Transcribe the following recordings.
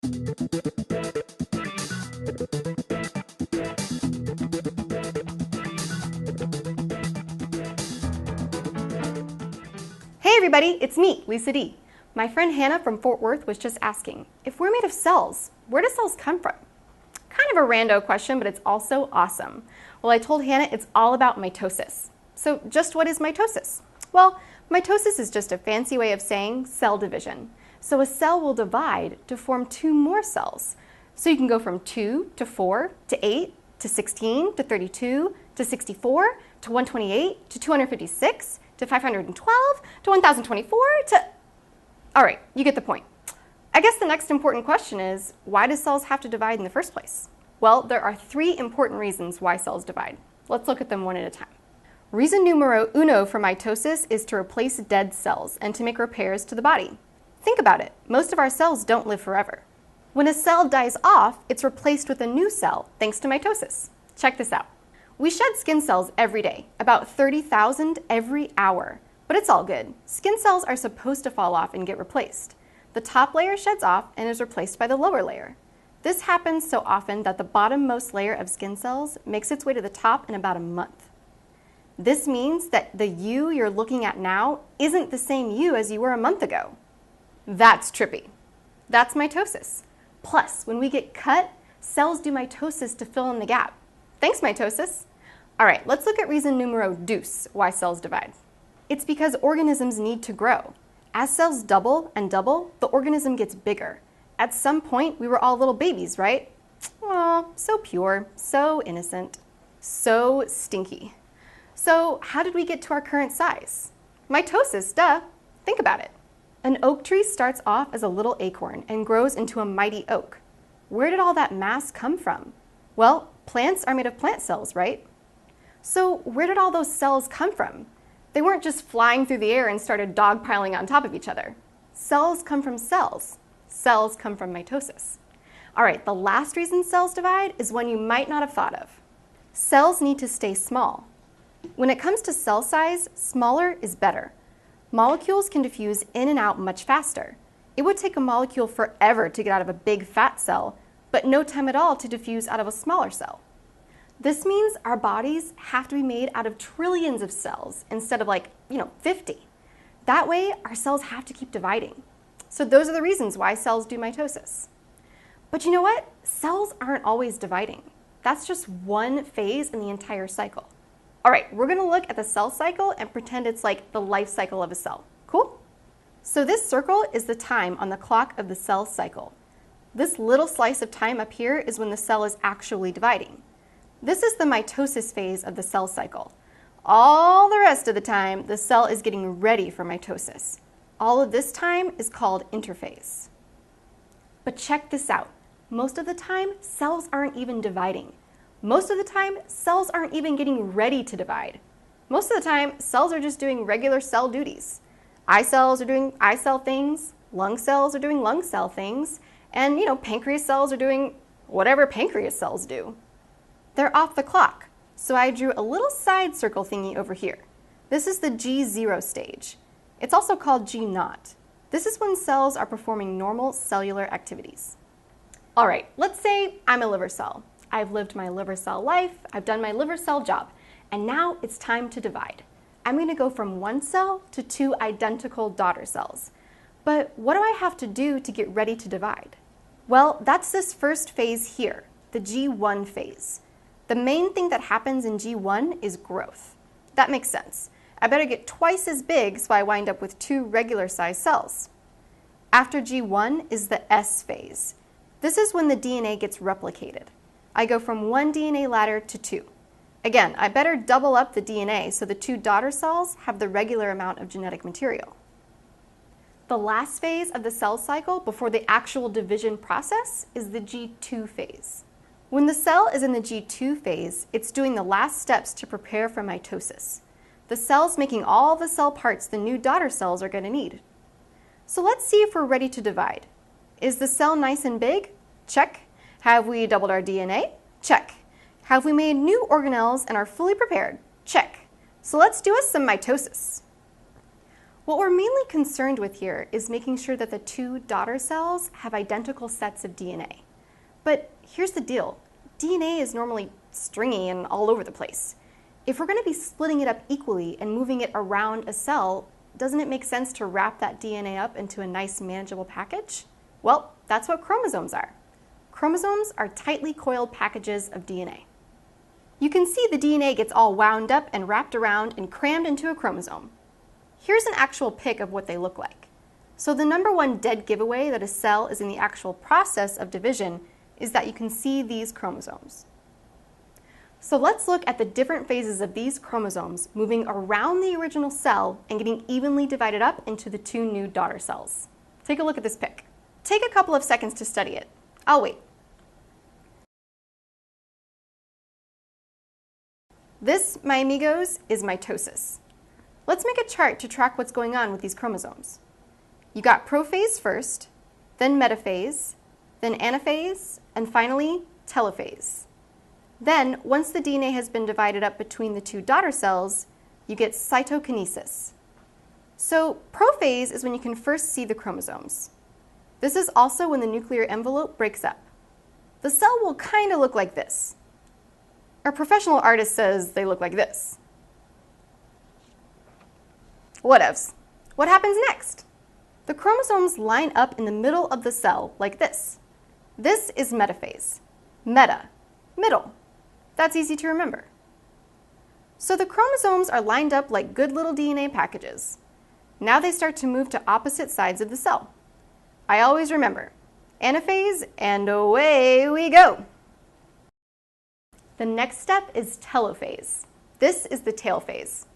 Hey everybody, it's me, Lisa D. My friend Hannah from Fort Worth was just asking, if we're made of cells, where do cells come from? Kind of a rando question, but it's also awesome. Well, I told Hannah it's all about mitosis. So just what is mitosis? Well, mitosis is just a fancy way of saying cell division. So a cell will divide to form two more cells. So you can go from 2 to 4 to 8 to 16 to 32 to 64 to 128 to 256 to 512 to 1024 to... All right, you get the point. I guess the next important question is, why do cells have to divide in the first place? Well, there are 3 important reasons why cells divide. Let's look at them one at a time. Reason numero uno for mitosis is to replace dead cells and to make repairs to the body. Think about it. Most of our cells don't live forever. When a cell dies off, it's replaced with a new cell thanks to mitosis. Check this out. We shed skin cells every day, about 30,000 every hour. But it's all good. Skin cells are supposed to fall off and get replaced. The top layer sheds off and is replaced by the lower layer. This happens so often that the bottommost layer of skin cells makes its way to the top in about a month. This means that the you you're looking at now isn't the same you as you were a month ago. That's trippy. That's mitosis. Plus, when we get cut, cells do mitosis to fill in the gap. Thanks, mitosis. All right, let's look at reason numero dos why cells divide. It's because organisms need to grow. As cells double and double, the organism gets bigger. At some point, we were all little babies, right? Aw, so pure, so innocent, so stinky. So how did we get to our current size? Mitosis, duh. Think about it. An oak tree starts off as a little acorn and grows into a mighty oak. Where did all that mass come from? Well, plants are made of plant cells, right? So where did all those cells come from? They weren't just flying through the air and started dogpiling on top of each other. Cells come from cells. Cells come from mitosis. All right, the last reason cells divide is one you might not have thought of. Cells need to stay small. When it comes to cell size, smaller is better. Molecules can diffuse in and out much faster. It would take a molecule forever to get out of a big fat cell, but no time at all to diffuse out of a smaller cell. This means our bodies have to be made out of trillions of cells instead of 50. That way, our cells have to keep dividing. So those are the reasons why cells do mitosis. But you know what? Cells aren't always dividing. That's just one phase in the entire cycle. All right, we're gonna look at the cell cycle and pretend it's like the life cycle of a cell. Cool? So this circle is the time on the clock of the cell cycle. This little slice of time up here is when the cell is actually dividing. This is the mitosis phase of the cell cycle. All the rest of the time, the cell is getting ready for mitosis. All of this time is called interphase. But check this out. Most of the time, cells aren't even dividing. Most of the time, cells aren't even getting ready to divide. Most of the time, cells are just doing regular cell duties. Eye cells are doing eye cell things, lung cells are doing lung cell things, and pancreas cells are doing whatever pancreas cells do. They're off the clock, so I drew a little side circle thingy over here. This is the G0 stage. It's also called G0. This is when cells are performing normal cellular activities. All right, let's say I'm a liver cell. I've lived my liver cell life, I've done my liver cell job, and now it's time to divide. I'm going to go from one cell to 2 identical daughter cells. But what do I have to do to get ready to divide? Well, that's this first phase here, the G1 phase. The main thing that happens in G1 is growth. That makes sense. I better get twice as big so I wind up with 2 regular-sized cells. After G1 is the S phase. This is when the DNA gets replicated. I go from 1 DNA ladder to 2. Again, I better double up the DNA so the 2 daughter cells have the regular amount of genetic material. The last phase of the cell cycle before the actual division process is the G2 phase. When the cell is in the G2 phase, it's doing the last steps to prepare for mitosis. The cell's making all the cell parts the new daughter cells are going to need. So let's see if we're ready to divide. Is the cell nice and big? Check. Have we doubled our DNA? Check. Have we made new organelles and are fully prepared? Check. So let's do us some mitosis. What we're mainly concerned with here is making sure that the two daughter cells have identical sets of DNA. But here's the deal. DNA is normally stringy and all over the place. If we're going to be splitting it up equally and moving it around a cell, doesn't it make sense to wrap that DNA up into a nice manageable package? Well, that's what chromosomes are. Chromosomes are tightly coiled packages of DNA. You can see the DNA gets all wound up and wrapped around and crammed into a chromosome. Here's an actual pic of what they look like. So the number one dead giveaway that a cell is in the actual process of division is that you can see these chromosomes. So let's look at the different phases of these chromosomes moving around the original cell and getting evenly divided up into the two new daughter cells. Take a look at this pic. Take a couple of seconds to study it. I'll wait. This, my amigos, is mitosis. Let's make a chart to track what's going on with these chromosomes. You got prophase first, then metaphase, then anaphase, and finally telophase. Then, once the DNA has been divided up between the two daughter cells, you get cytokinesis. So prophase is when you can first see the chromosomes. This is also when the nuclear envelope breaks up. The cell will kind of look like this. Our professional artist says they look like this. Whatevs. What happens next? The chromosomes line up in the middle of the cell like this. This is metaphase. Meta, middle. That's easy to remember. So the chromosomes are lined up like good little DNA packages. Now they start to move to opposite sides of the cell. I always remember, anaphase, and away we go. The next step is telophase. This is the tail phase.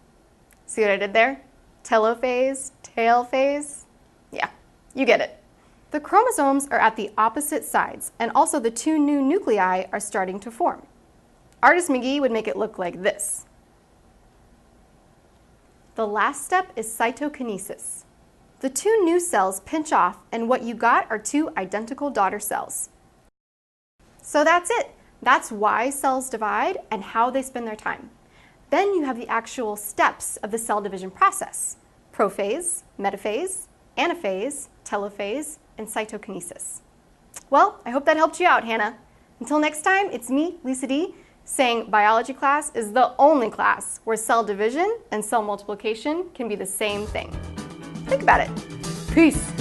See what I did there? Telophase, tail phase. Yeah, you get it. The chromosomes are at the opposite sides, and also the two new nuclei are starting to form. Artist McGee would make it look like this. The last step is cytokinesis. The two new cells pinch off, and what you got are two identical daughter cells. So that's it. That's why cells divide and how they spend their time. Then you have the actual steps of the cell division process: prophase, metaphase, anaphase, telophase, and cytokinesis. Well, I hope that helped you out, Hannah. Until next time, it's me, Lisa D, saying biology class is the only class where cell division and cell multiplication can be the same thing. Think about it. Peace.